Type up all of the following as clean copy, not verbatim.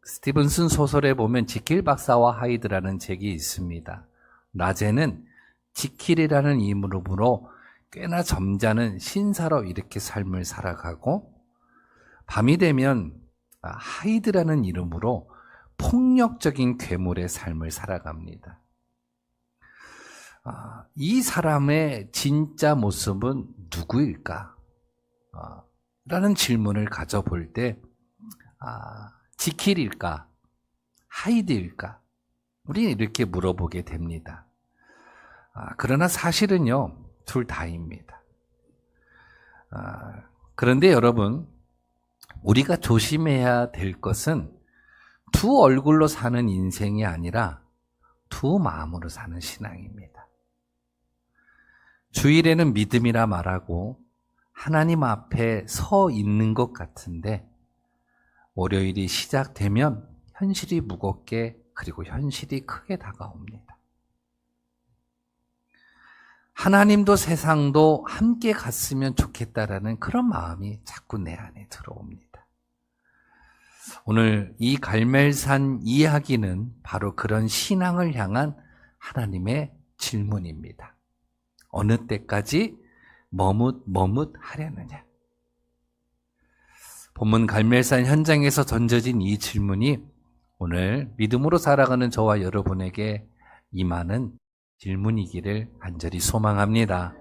스티븐슨 소설에 보면 지킬 박사와 하이드라는 책이 있습니다. 낮에는 지킬이라는 이름으로 꽤나 점잖은 신사로 이렇게 삶을 살아가고, 밤이 되면 하이드라는 이름으로 폭력적인 괴물의 삶을 살아갑니다. 이 사람의 진짜 모습은 누구일까? 라는 질문을 가져볼 때 지킬일까? 하이드일까? 우리는 이렇게 물어보게 됩니다. 그러나 사실은요, 둘 다입니다. 그런데 여러분, 우리가 조심해야 될 것은 두 얼굴로 사는 인생이 아니라 두 마음으로 사는 신앙입니다. 주일에는 믿음이라 말하고 하나님 앞에 서 있는 것 같은데, 월요일이 시작되면 현실이 무겁게, 그리고 현실이 크게 다가옵니다. 하나님도 세상도 함께 갔으면 좋겠다라는 그런 마음이 자꾸 내 안에 들어옵니다. 오늘 이 갈멜산 이야기는 바로 그런 신앙을 향한 하나님의 질문입니다. 어느 때까지 머뭇하려느냐? 본문 갈멜산 현장에서 던져진 이 질문이 오늘 믿음으로 살아가는 저와 여러분에게 임하는 질문이기를 간절히 소망합니다.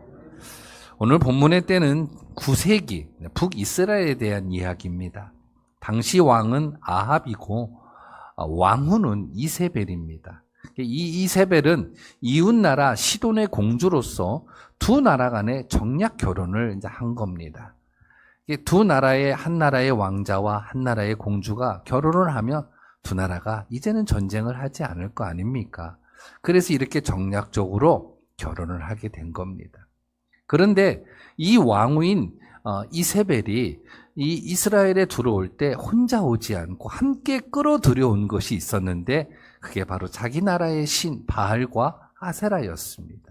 오늘 본문의 때는 9세기 북이스라엘에 대한 이야기입니다. 당시 왕은 아합이고 왕후는 이세벨입니다. 이 이세벨은 이웃나라 시돈의 공주로서 두 나라 간의 정략 결혼을 이제 한 겁니다. 두 나라의, 한 나라의 왕자와 한 나라의 공주가 결혼을 하면 두 나라가 이제는 전쟁을 하지 않을 거 아닙니까? 그래서 이렇게 정략적으로 결혼을 하게 된 겁니다. 그런데 이 왕후인 이세벨이 이 이스라엘에 들어올 때 혼자 오지 않고 함께 끌어들여온 것이 있었는데, 그게 바로 자기 나라의 신 바알과 아세라였습니다.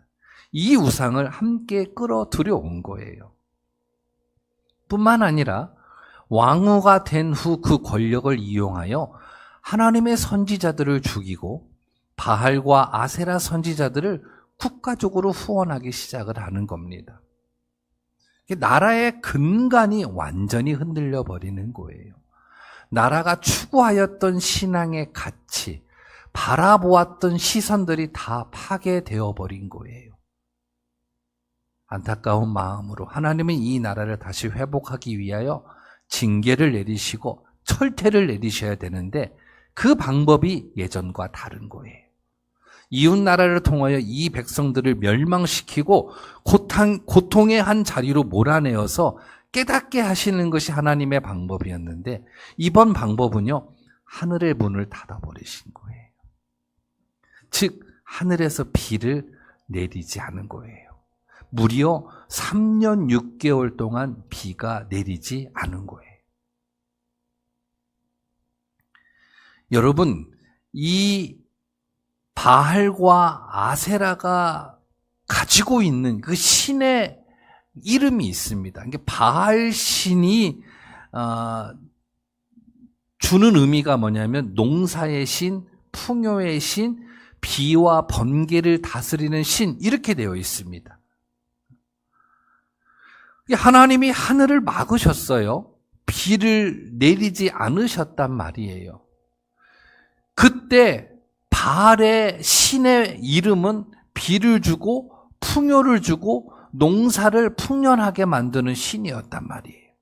이 우상을 함께 끌어들여온 거예요. 뿐만 아니라 왕후가 된 후 그 권력을 이용하여 하나님의 선지자들을 죽이고 바알과 아세라 선지자들을 국가적으로 후원하기 시작을 하는 겁니다. 나라의 근간이 완전히 흔들려 버리는 거예요. 나라가 추구하였던 신앙의 가치, 바라보았던 시선들이 다 파괴되어 버린 거예요. 안타까운 마음으로 하나님은 이 나라를 다시 회복하기 위하여 징계를 내리시고 철퇴를 내리셔야 되는데, 그 방법이 예전과 다른 거예요. 이웃 나라를 통하여 이 백성들을 멸망시키고 고통의 한 자리로 몰아내어서 깨닫게 하시는 것이 하나님의 방법이었는데, 이번 방법은요, 하늘의 문을 닫아버리신 거예요. 즉 하늘에서 비를 내리지 않은 거예요. 무려 3년 6개월 동안 비가 내리지 않은 거예요. 여러분, 이 바알과 아세라가 가지고 있는 그 신의 이름이 있습니다. 이게 바알 신이 주는 의미가 뭐냐면 농사의 신, 풍요의 신, 비와 번개를 다스리는 신, 이렇게 되어 있습니다. 하나님이 하늘을 막으셨어요. 비를 내리지 않으셨단 말이에요. 그때 바알의 신의 이름은 비를 주고 풍요를 주고 농사를 풍년하게 만드는 신이었단 말이에요.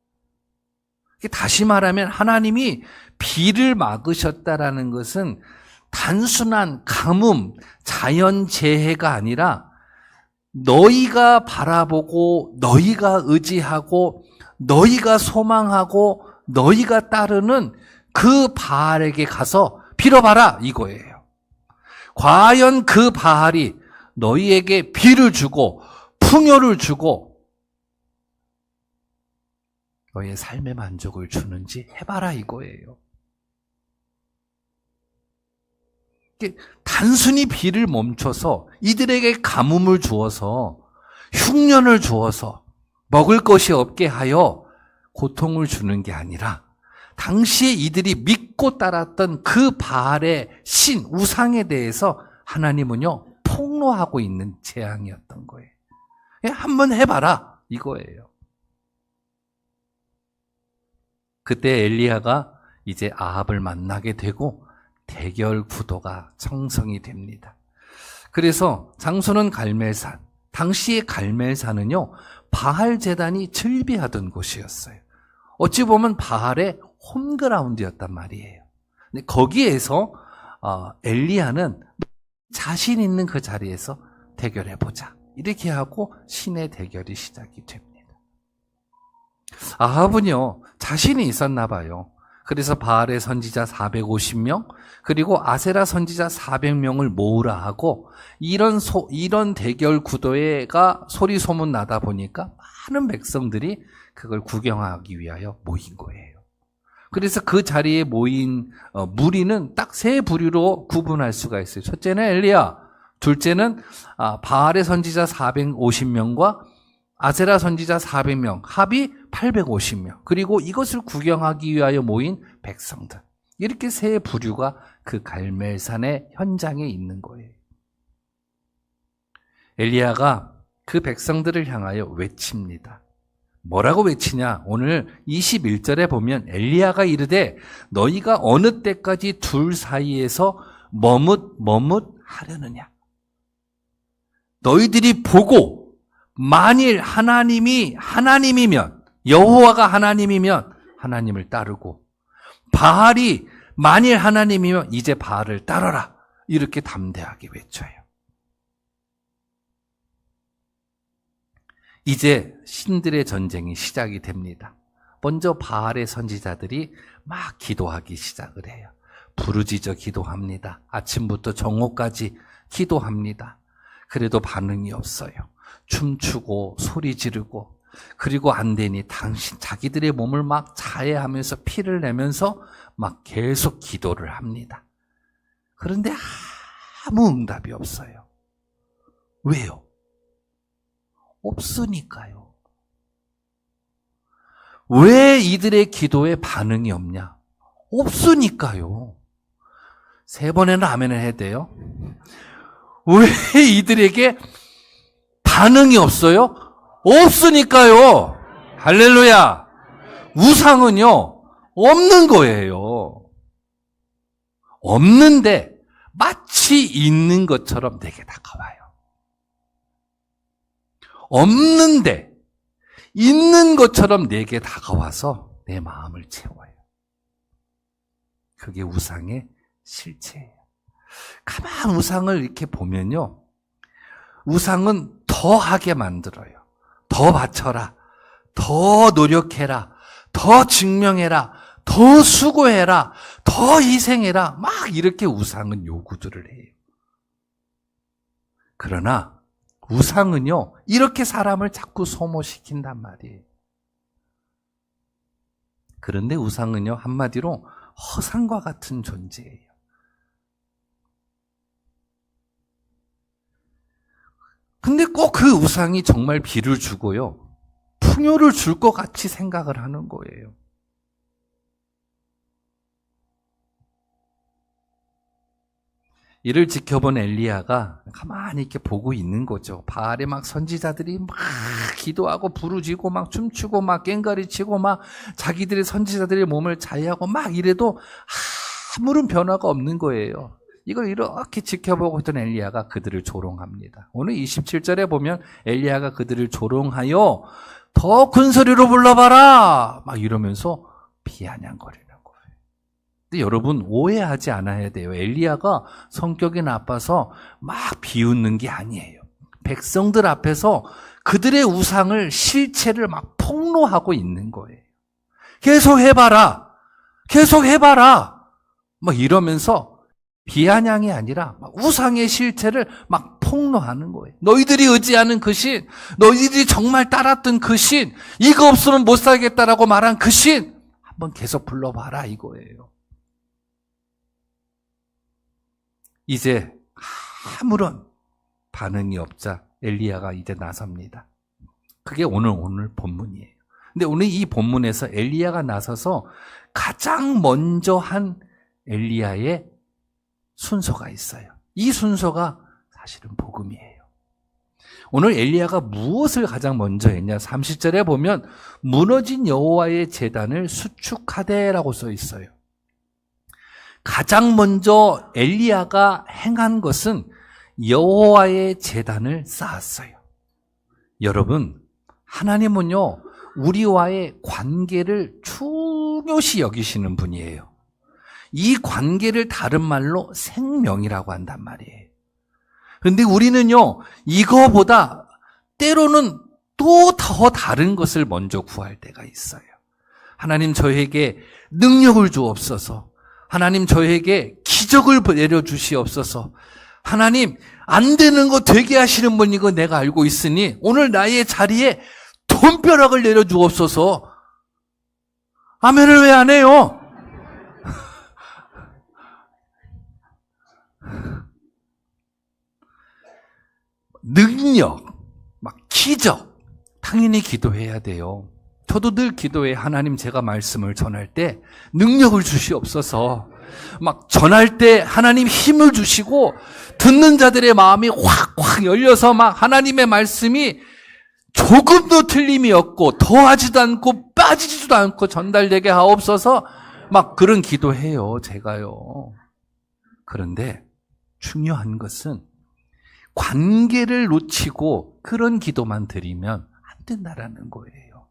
다시 말하면 하나님이 비를 막으셨다라는 것은 단순한 가뭄, 자연재해가 아니라 너희가 바라보고 너희가 의지하고 너희가 소망하고 너희가 따르는 그 바알에게 가서 빌어봐라, 이거예요. 과연 그 바알이 너희에게 비를 주고 풍요를 주고 너희의 삶의 만족을 주는지 해봐라, 이거예요. 단순히 비를 멈춰서 이들에게 가뭄을 주어서 흉년을 주어서 먹을 것이 없게 하여 고통을 주는 게 아니라 당시에 이들이 믿고 따랐던 그 바알의 신, 우상에 대해서 하나님은요, 폭로하고 있는 재앙이었던 거예요. 한번 해봐라, 이거예요. 그때 엘리야가 이제 아합을 만나게 되고 대결 구도가 형성이 됩니다. 그래서 장소는 갈멜산. 당시의 갈멜산은요, 바알 제단이 즐비하던 곳이었어요. 어찌 보면 바알의 홈그라운드였단 말이에요. 근데 거기에서 엘리야는 자신 있는 그 자리에서 대결해보자. 이렇게 하고 신의 대결이 시작이 됩니다. 아합은요, 자신이 있었나 봐요. 그래서 바알의 선지자 450명, 그리고 아세라 선지자 400명을 모으라 하고, 이런 대결 구도가 소리 소문 나다 보니까 많은 백성들이 그걸 구경하기 위하여 모인 거예요. 그래서 그 자리에 모인 무리는 딱 세 부류로 구분할 수가 있어요. 첫째는 엘리야, 둘째는 바알의 선지자 450명과 아세라 선지자 400명, 합이 850명, 그리고 이것을 구경하기 위하여 모인 백성들. 이렇게 세 부류가 그 갈멜산의 현장에 있는 거예요. 엘리야가 그 백성들을 향하여 외칩니다. 뭐라고 외치냐? 오늘 21절에 보면 엘리야가 이르되 너희가 어느 때까지 둘 사이에서 머뭇하려느냐? 너희들이 보고 만일 하나님이면, 여호와가 하나님이면 하나님을 따르고, 바알이 만일 하나님이면 이제 바알을 따르라. 이렇게 담대하게 외쳐요. 이제 신들의 전쟁이 시작이 됩니다. 먼저 바알의 선지자들이 막 기도하기 시작을 해요. 부르짖어 기도합니다. 아침부터 정오까지 기도합니다. 그래도 반응이 없어요. 춤추고 소리 지르고, 그리고 안 되니 자기들의 몸을 막 자해하면서 피를 내면서 막 계속 기도를 합니다. 그런데 아무 응답이 없어요. 왜요? 없으니까요. 왜 이들의 기도에 반응이 없냐? 없으니까요. 3번에는 아멘을 해야 돼요. 왜 이들에게 반응이 없어요? 없으니까요. 할렐루야. 우상은요, 없는 거예요. 없는데 마치 있는 것처럼 내게 다가와요. 없는데 있는 것처럼 내게 다가와서 내 마음을 채워요. 그게 우상의 실체예요. 가만 우상을 이렇게 보면요, 우상은 더 하게 만들어요. 더 바쳐라, 더 노력해라, 더 증명해라, 더 수고해라, 더 희생해라, 막 이렇게 우상은 요구들을 해요. 그러나 우상은요, 이렇게 사람을 자꾸 소모시킨단 말이에요. 그런데 우상은요, 한마디로 허상과 같은 존재예요. 근데 꼭 그 우상이 정말 비를 주고요, 풍요를 줄 것 같이 생각을 하는 거예요. 이를 지켜본 엘리야가 가만히 이렇게 보고 있는 거죠. 바알의 막 선지자들이 막 기도하고 부르짖고 막 춤추고 막 꽹과리치고 막 자기들의 선지자들의 몸을 자해하고 막 이래도 아무런 변화가 없는 거예요. 이걸 이렇게 지켜보고 있던 엘리야가 그들을 조롱합니다. 오늘 27절에 보면 엘리야가 그들을 조롱하여 더 큰 소리로 불러봐라 막 이러면서 비아냥거리는 거예요. 근데 여러분, 오해하지 않아야 돼요. 엘리야가 성격이 나빠서 막 비웃는 게 아니에요. 백성들 앞에서 그들의 우상을, 실체를 막 폭로하고 있는 거예요. 계속 해봐라, 계속 해봐라 막 이러면서 비아냥이 아니라 우상의 실체를 막 폭로하는 거예요. 너희들이 의지하는 그 신, 너희들이 정말 따랐던 그 신, 이거 없으면 못 살겠다라고 말한 그 신, 한번 계속 불러봐라 이거예요. 이제 아무런 반응이 없자 엘리야가 이제 나섭니다. 그게 오늘 본문이에요. 근데 오늘 이 본문에서 엘리야가 나서서 가장 먼저 한 엘리야의 순서가 있어요. 이 순서가 사실은 복음이에요. 오늘 엘리야가 무엇을 가장 먼저 했냐? 30절에 보면 무너진 여호와의 제단을 수축하되라고 써 있어요. 가장 먼저 엘리야가 행한 것은 여호와의 제단을 쌓았어요. 여러분, 하나님은요, 우리와의 관계를 중요시 여기시는 분이에요. 이 관계를 다른 말로 생명이라고 한단 말이에요. 그런데 우리는요, 이거보다 때로는 또 더 다른 것을 먼저 구할 때가 있어요. 하나님 저에게 능력을 주옵소서. 하나님 저에게 기적을 내려주시옵소서. 하나님 안 되는 거 되게 하시는 분인 거 내가 알고 있으니 오늘 나의 자리에 돈벼락을 내려주옵소서. 아멘을 왜 안 해요? 능력, 막 기적, 당연히 기도해야 돼요. 저도 늘 기도해. 하나님 제가 말씀을 전할 때 능력을 주시옵소서. 막 전할 때 하나님 힘을 주시고 듣는 자들의 마음이 확확 열려서 막 하나님의 말씀이 조금도 틀림이 없고 더하지도 않고 빠지지도 않고 전달되게 하옵소서. 막 그런 기도해요, 제가요. 그런데 중요한 것은 관계를 놓치고 그런 기도만 드리면 안 된다라는 거예요.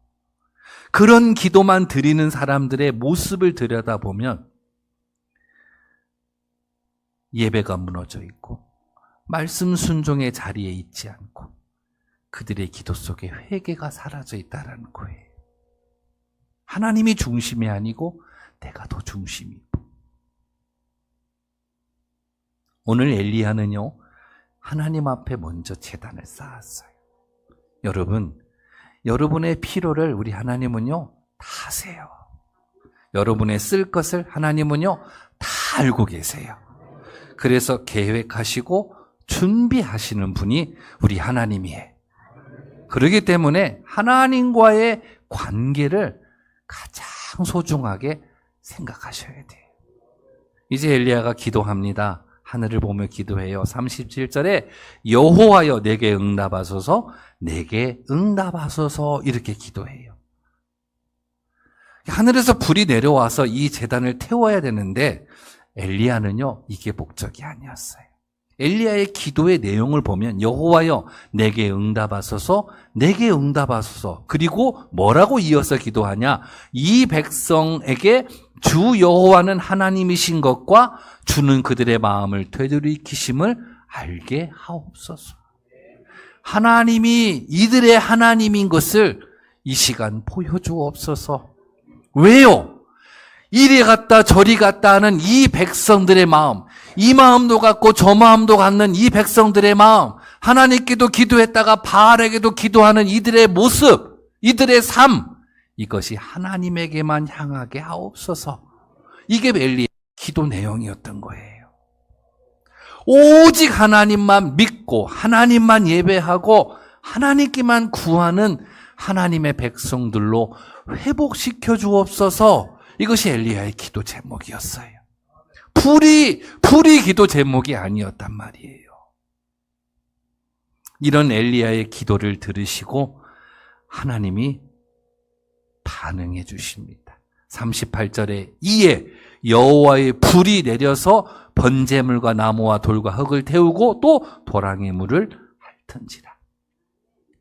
그런 기도만 드리는 사람들의 모습을 들여다보면 예배가 무너져 있고 말씀 순종의 자리에 있지 않고 그들의 기도 속에 회개가 사라져 있다는 거예요. 하나님이 중심이 아니고 내가 더 중심이고. 오늘 엘리야는요, 하나님 앞에 먼저 제단을 쌓았어요. 여러분, 여러분의 필요를 우리 하나님은요, 다 아세요. 여러분의 쓸 것을 하나님은요, 다 알고 계세요. 그래서 계획하시고 준비하시는 분이 우리 하나님이에요. 그렇기 때문에 하나님과의 관계를 가장 소중하게 생각하셔야 돼요. 이제 엘리야가 기도합니다. 하늘을 보며 기도해요. 37절에 여호와여 내게 응답하소서, 내게 응답하소서 이렇게 기도해요. 하늘에서 불이 내려와서 이 제단을 태워야 되는데 엘리야는요, 이게 목적이 아니었어요. 엘리야의 기도의 내용을 보면 여호와여 내게 응답하소서, 내게 응답하소서. 그리고 뭐라고 이어서 기도하냐? 이 백성에게 주 여호와는 하나님이신 것과 주는 그들의 마음을 되돌이키심을 알게 하옵소서. 하나님이 이들의 하나님인 것을 이 시간 보여주옵소서. 왜요? 이리 갔다 저리 갔다 하는 이 백성들의 마음, 이 마음도 같고 저 마음도 같는 이 백성들의 마음, 하나님께도 기도했다가 바알에게도 기도하는 이들의 모습, 이들의 삶, 이것이 하나님에게만 향하게 하옵소서. 이게 엘리야의 기도 내용이었던 거예요. 오직 하나님만 믿고 하나님만 예배하고 하나님께만 구하는 하나님의 백성들로 회복시켜 주옵소서. 이것이 엘리야의 기도 제목이었어요. 불이 기도 제목이 아니었단 말이에요. 이런 엘리야의 기도를 들으시고 하나님이 반응해 주십니다. 38절에 이에 여호와의 불이 내려서 번제물과 나무와 돌과 흙을 태우고 또 도랑의 물을 핥은지라.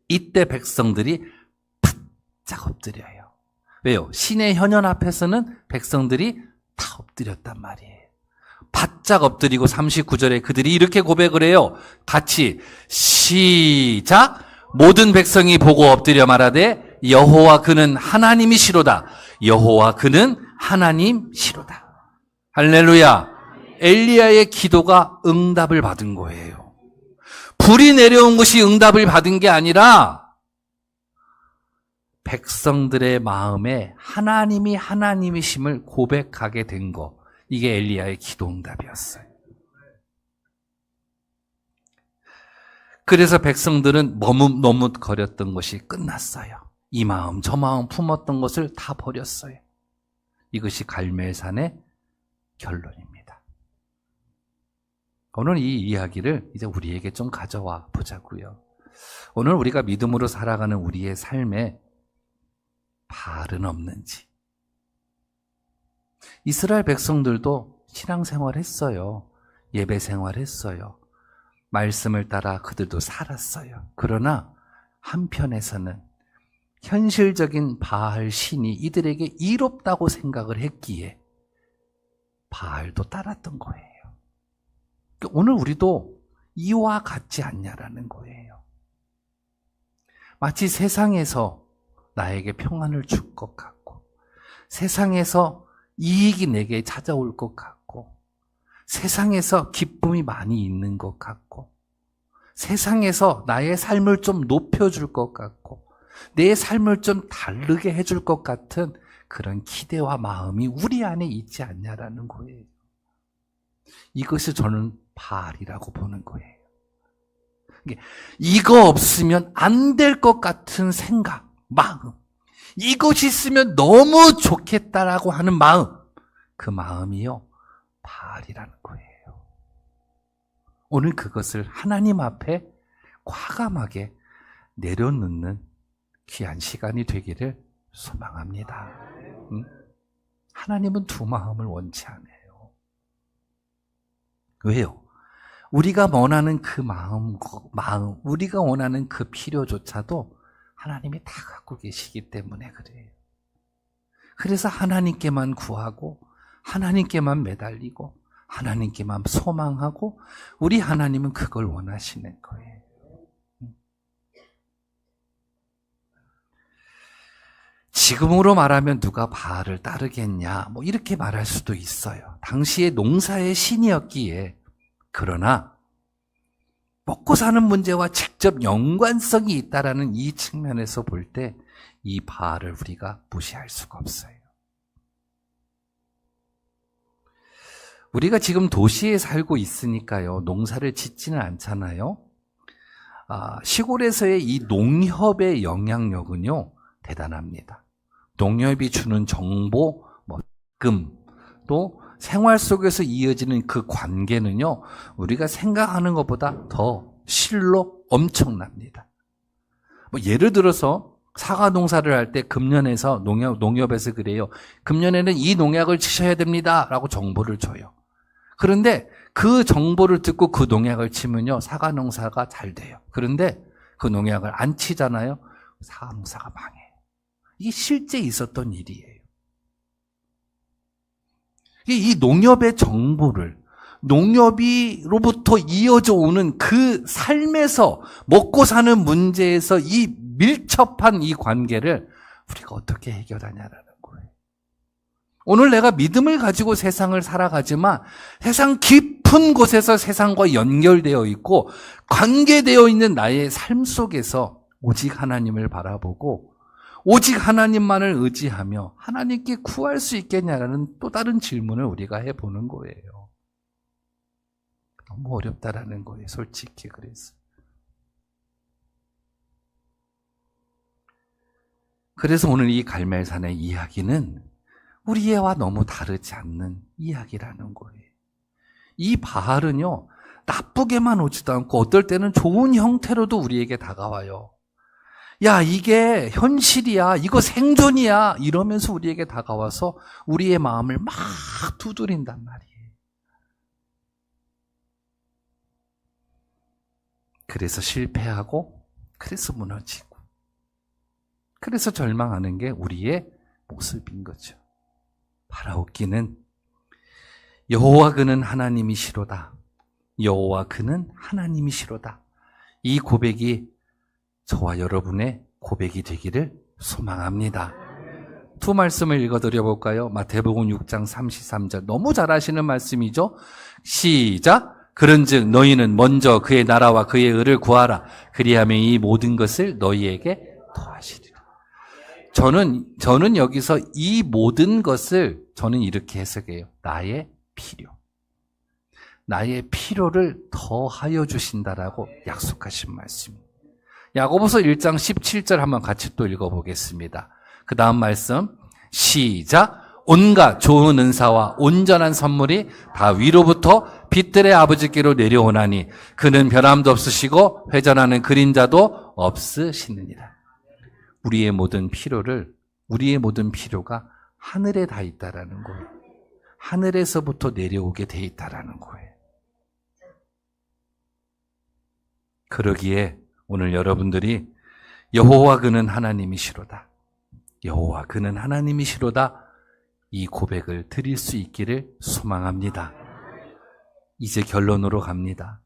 이때 백성들이 바짝 엎드려요. 왜요? 신의 현현 앞에서는 백성들이 다 엎드렸단 말이에요. 바짝 엎드리고 39절에 그들이 이렇게 고백을 해요. 같이 시작! 모든 백성이 보고 엎드려 말하되 여호와 그는 하나님이시로다. 여호와 그는 하나님시로다. 할렐루야. 엘리야의 기도가 응답을 받은 거예요. 불이 내려온 것이 응답을 받은 게 아니라 백성들의 마음에 하나님이 하나님이심을 고백하게 된 거. 이게 엘리야의 기도 응답이었어요. 그래서 백성들은 머뭇머뭇거렸던 것이 끝났어요. 이 마음 저 마음 품었던 것을 다 버렸어요. 이것이 갈멜산의 결론입니다. 오늘 이 이야기를 이제 우리에게 좀 가져와 보자고요. 오늘 우리가 믿음으로 살아가는 우리의 삶에 바알은 없는지. 이스라엘 백성들도 신앙생활 했어요. 예배생활 했어요. 말씀을 따라 그들도 살았어요. 그러나 한편에서는 현실적인 바알 신이 이들에게 이롭다고 생각을 했기에 바알도 따랐던 거예요. 오늘 우리도 이와 같지 않냐라는 거예요. 마치 세상에서 나에게 평안을 줄 것 같고, 세상에서 이익이 내게 찾아올 것 같고, 세상에서 기쁨이 많이 있는 것 같고, 세상에서 나의 삶을 좀 높여줄 것 같고, 내 삶을 좀 다르게 해줄 것 같은 그런 기대와 마음이 우리 안에 있지 않냐라는 거예요. 이것이 저는 바알이라고 보는 거예요. 이거 없으면 안 될 것 같은 생각, 마음, 이것이 있으면 너무 좋겠다라고 하는 마음, 그 마음이요, 바알이라는 거예요. 오늘 그것을 하나님 앞에 과감하게 내려놓는 귀한 시간이 되기를 소망합니다. 하나님은 두 마음을 원치 않아요. 왜요? 우리가 원하는 그 마음, 우리가 원하는 그 필요조차도 하나님이 다 갖고 계시기 때문에 그래요. 그래서 하나님께만 구하고, 하나님께만 매달리고, 하나님께만 소망하고, 우리 하나님은 그걸 원하시는 거예요. 지금으로 말하면 누가 바알을 따르겠냐, 이렇게 말할 수도 있어요. 당시에 농사의 신이었기에. 그러나 먹고 사는 문제와 직접 연관성이 있다라는 이 측면에서 볼 때 이 바알을 우리가 무시할 수가 없어요. 우리가 지금 도시에 살고 있으니까요, 농사를 짓지는 않잖아요. 시골에서의 이 농협의 영향력은요, 대단합니다. 농협이 주는 정보, 또 생활 속에서 이어지는 그 관계는요, 우리가 생각하는 것보다 더 실로 엄청납니다. 예를 들어서 사과 농사를 할 때 금년에서 농협에서 그래요. 금년에는 이 농약을 치셔야 됩니다 라고 정보를 줘요. 그런데 그 정보를 듣고 그 농약을 치면요, 사과 농사가 잘 돼요. 그런데 그 농약을 안 치잖아요. 사과 농사가 망해요. 이게 실제 있었던 일이에요. 이 농협의 정보를, 농협으로부터 이어져 오는 그 삶에서 먹고 사는 문제에서 이 밀접한 이 관계를 우리가 어떻게 해결하냐라는 거예요. 오늘 내가 믿음을 가지고 세상을 살아가지만 세상 깊은 곳에서 세상과 연결되어 있고 관계되어 있는 나의 삶 속에서 오직 하나님을 바라보고 오직 하나님만을 의지하며 하나님께 구할 수 있겠냐라는 또 다른 질문을 우리가 해보는 거예요. 너무 어렵다라는 거예요, 솔직히. 그래서 오늘 이 갈멜산의 이야기는 우리와 너무 다르지 않는 이야기라는 거예요. 이 바알은요, 나쁘게만 오지도 않고 어떨 때는 좋은 형태로도 우리에게 다가와요. 야, 이게 현실이야, 이거 생존이야, 이러면서 우리에게 다가와서 우리의 마음을 막 두드린단 말이에요. 그래서 실패하고, 그래서 무너지고, 그래서 절망하는 게 우리의 모습인 거죠. 바라옵기는 여호와 그는 하나님이시로다. 여호와 그는 하나님이시로다. 이 고백이 저와 여러분의 고백이 되기를 소망합니다. 두 말씀을 읽어드려 볼까요? 마태복음 6장 33절. 너무 잘 아시는 말씀이죠? 시작! 그런즉 너희는 먼저 그의 나라와 그의 의를 구하라. 그리하면 이 모든 것을 너희에게 더하시리라. 저는 여기서 이 모든 것을 저는 이렇게 해석해요. 나의 필요. 나의 필요를 더하여 주신다라고 약속하신 말씀입니다. 야고보서 1장 17절 한번 같이 또 읽어보겠습니다. 그 다음 말씀 시작. 온갖 좋은 은사와 온전한 선물이 다 위로부터 빛들의 아버지께로 내려오나니 그는 변함도 없으시고 회전하는 그림자도 없으시느니라. 우리의 모든 필요가 하늘에 다 있다라는 거예요. 하늘에서부터 내려오게 돼 있다라는 거예요. 그러기에 오늘 여러분들이 여호와 그는 하나님이시로다. 여호와 그는 하나님이시로다. 이 고백을 드릴 수 있기를 소망합니다. 이제 결론으로 갑니다.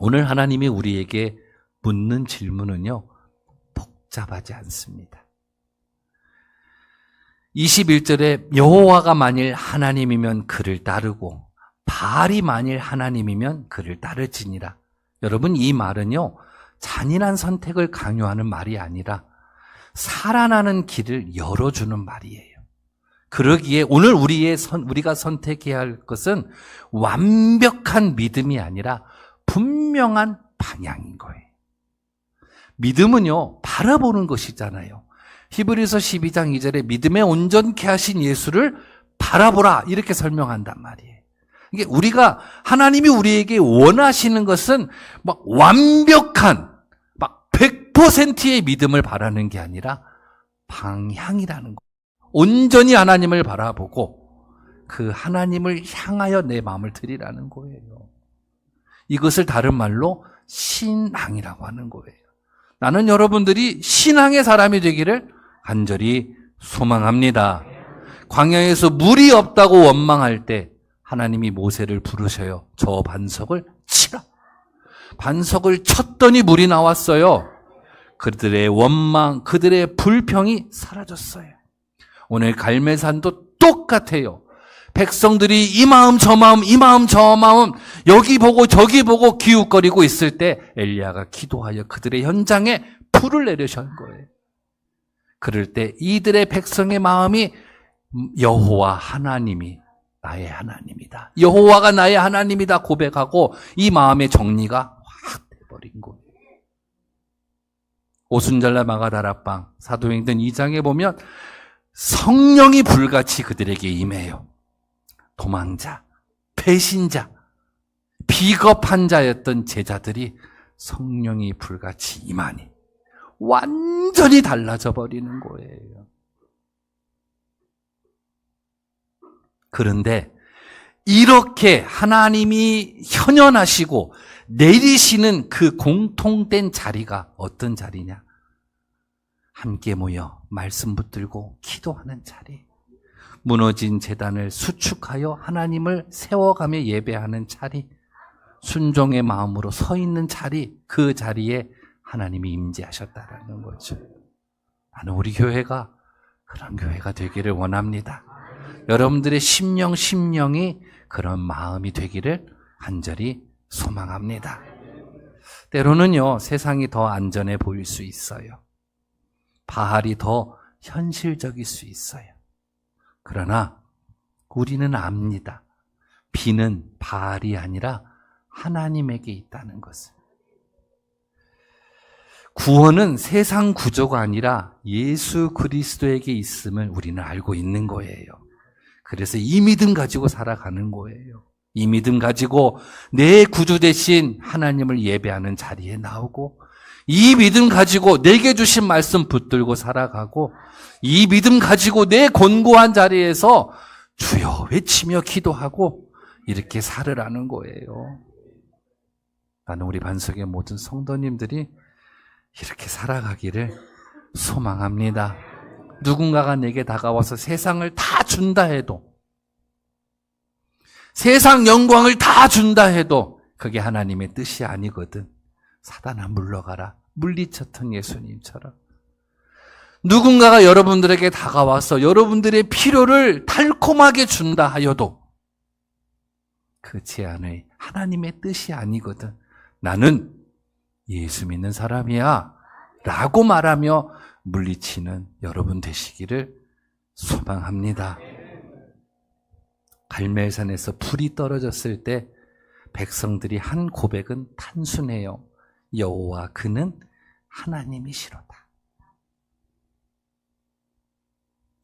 오늘 하나님이 우리에게 묻는 질문은요, 복잡하지 않습니다. 21절에 여호와가 만일 하나님이면 그를 따르고 바알이 만일 하나님이면 그를 따를지니라. 여러분, 이 말은요, 잔인한 선택을 강요하는 말이 아니라 살아나는 길을 열어주는 말이에요. 그러기에 오늘 우리가 선택해야 할 것은 완벽한 믿음이 아니라 분명한 방향인 거예요. 믿음은요, 바라보는 것이잖아요. 히브리서 12장 2절에 믿음에 온전케 하신 예수를 바라보라 이렇게 설명한단 말이에요. 이게 우리가 하나님이 우리에게 원하시는 것은 막 완벽한 막 100%의 믿음을 바라는 게 아니라 방향이라는 거. 온전히 하나님을 바라보고 그 하나님을 향하여 내 마음을 드리라는 거예요. 이것을 다른 말로 신앙이라고 하는 거예요. 나는 여러분들이 신앙의 사람이 되기를 간절히 소망합니다. 광야에서 물이 없다고 원망할 때 하나님이 모세를 부르셔요. 저 반석을 치라. 반석을 쳤더니 물이 나왔어요. 그들의 원망, 그들의 불평이 사라졌어요. 오늘 갈멜산도 똑같아요. 백성들이 이 마음 저 마음 여기 보고 저기 보고 기웃거리고 있을 때 엘리야가 기도하여 그들의 현장에 불을 내리신 거예요. 그럴 때 이들의 백성의 마음이 여호와 하나님이 나의 하나님이다. 여호와가 나의 하나님이다 고백하고 이 마음의 정리가 확 돼버린 거예요. 오순절날 마가다락방 사도행전 2장에 보면 성령이 불같이 그들에게 임해요. 도망자, 배신자, 비겁한 자였던 제자들이 성령이 불같이 임하니 완전히 달라져 버리는 거예요. 그런데 이렇게 하나님이 현현하시고 내리시는 그 공통된 자리가 어떤 자리냐? 함께 모여 말씀 붙들고 기도하는 자리. 무너진 제단을 수축하여 하나님을 세워가며 예배하는 자리. 순종의 마음으로 서 있는 자리. 그 자리에 하나님이 임재하셨다라는 거죠. 나는 우리 교회가 그런 교회가 되기를 원합니다. 여러분들의 심령이 그런 마음이 되기를 간절히 소망합니다. 때로는요, 세상이 더 안전해 보일 수 있어요. 바알이 더 현실적일 수 있어요. 그러나 우리는 압니다. 비는 바알이 아니라 하나님에게 있다는 것을. 구원은 세상 구조가 아니라 예수 그리스도에게 있음을 우리는 알고 있는 거예요. 그래서 이 믿음 가지고 살아가는 거예요. 이 믿음 가지고 내 구주 대신 하나님을 예배하는 자리에 나오고, 이 믿음 가지고 내게 주신 말씀 붙들고 살아가고, 이 믿음 가지고 내 곤고한 자리에서 주여 외치며 기도하고 이렇게 살으라는 거예요. 나는 우리 반석의 모든 성도님들이 이렇게 살아가기를 소망합니다. 누군가가 내게 다가와서 세상을 다 준다 해도, 세상 영광을 다 준다 해도 그게 하나님의 뜻이 아니거든. 사단아 물러가라. 물리쳤던 예수님처럼. 누군가가 여러분들에게 다가와서 여러분들의 필요를 달콤하게 준다 하여도 그 제안의 하나님의 뜻이 아니거든. 나는 예수 믿는 사람이야 라고 말하며 물리치는 여러분 되시기를 소망합니다. 갈멜산에서 불이 떨어졌을 때 백성들이 한 고백은 단순해요. 여호와 그는 하나님이시로다.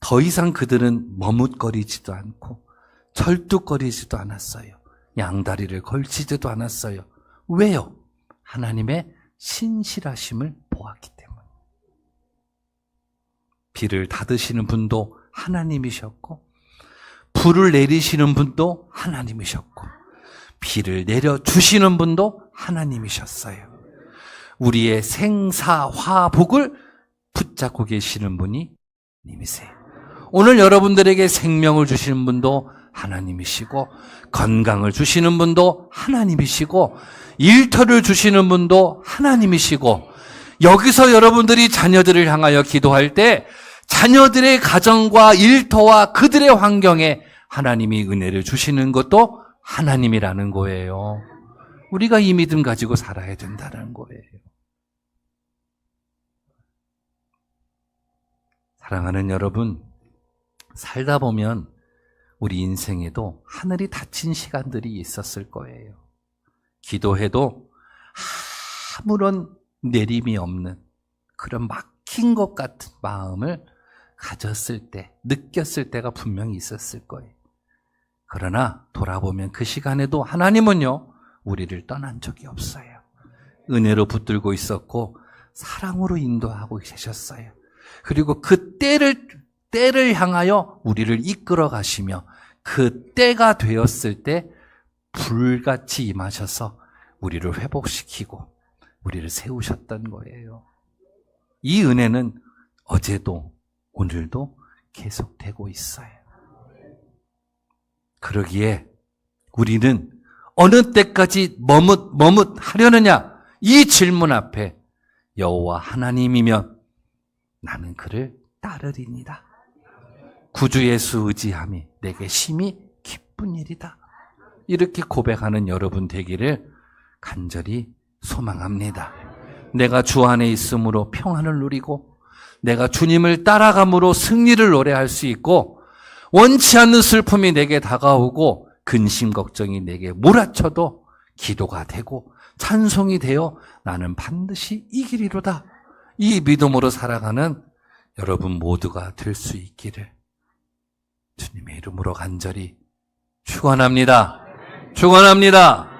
더 이상 그들은 머뭇거리지도 않고 절뚝거리지도 않았어요. 양다리를 걸치지도 않았어요. 왜요? 하나님의 신실하심을 보았기 때문에. 비를 닫으시는 분도 하나님이셨고, 불을 내리시는 분도 하나님이셨고, 비를 내려주시는 분도 하나님이셨어요. 우리의 생사화복을 붙잡고 계시는 분이 하나님이세요. 오늘 여러분들에게 생명을 주시는 분도 하나님이시고, 건강을 주시는 분도 하나님이시고, 일터를 주시는 분도 하나님이시고, 여기서 여러분들이 자녀들을 향하여 기도할 때 자녀들의 가정과 일터와 그들의 환경에 하나님이 은혜를 주시는 것도 하나님이라는 거예요. 우리가 이 믿음 가지고 살아야 된다는 거예요. 사랑하는 여러분, 살다 보면 우리 인생에도 하늘이 닫힌 시간들이 있었을 거예요. 기도해도 아무런 내림이 없는 그런 막힌 것 같은 마음을 가졌을 때, 느꼈을 때가 분명히 있었을 거예요. 그러나 돌아보면 그 시간에도 하나님은요, 우리를 떠난 적이 없어요. 은혜로 붙들고 있었고 사랑으로 인도하고 계셨어요. 그리고 그 때를 향하여 우리를 이끌어 가시며 그 때가 되었을 때 불같이 임하셔서 우리를 회복시키고 우리를 세우셨던 거예요. 이 은혜는 어제도 오늘도 계속되고 있어요. 그러기에 우리는 어느 때까지 머뭇하려느냐? 이 질문 앞에 여호와 하나님이면 나는 그를 따르리니다. 구주 예수 의지함이 내게 심히 기쁜 일이다. 이렇게 고백하는 여러분 되기를 간절히 소망합니다. 내가 주 안에 있음으로 평안을 누리고 내가 주님을 따라감으로 승리를 노래할 수 있고 원치 않는 슬픔이 내게 다가오고 근심 걱정이 내게 몰아쳐도 기도가 되고 찬송이 되어 나는 반드시 이기리로다. 이 믿음으로 살아가는 여러분 모두가 될 수 있기를 주님의 이름으로 간절히 축원합니다. 축원합니다.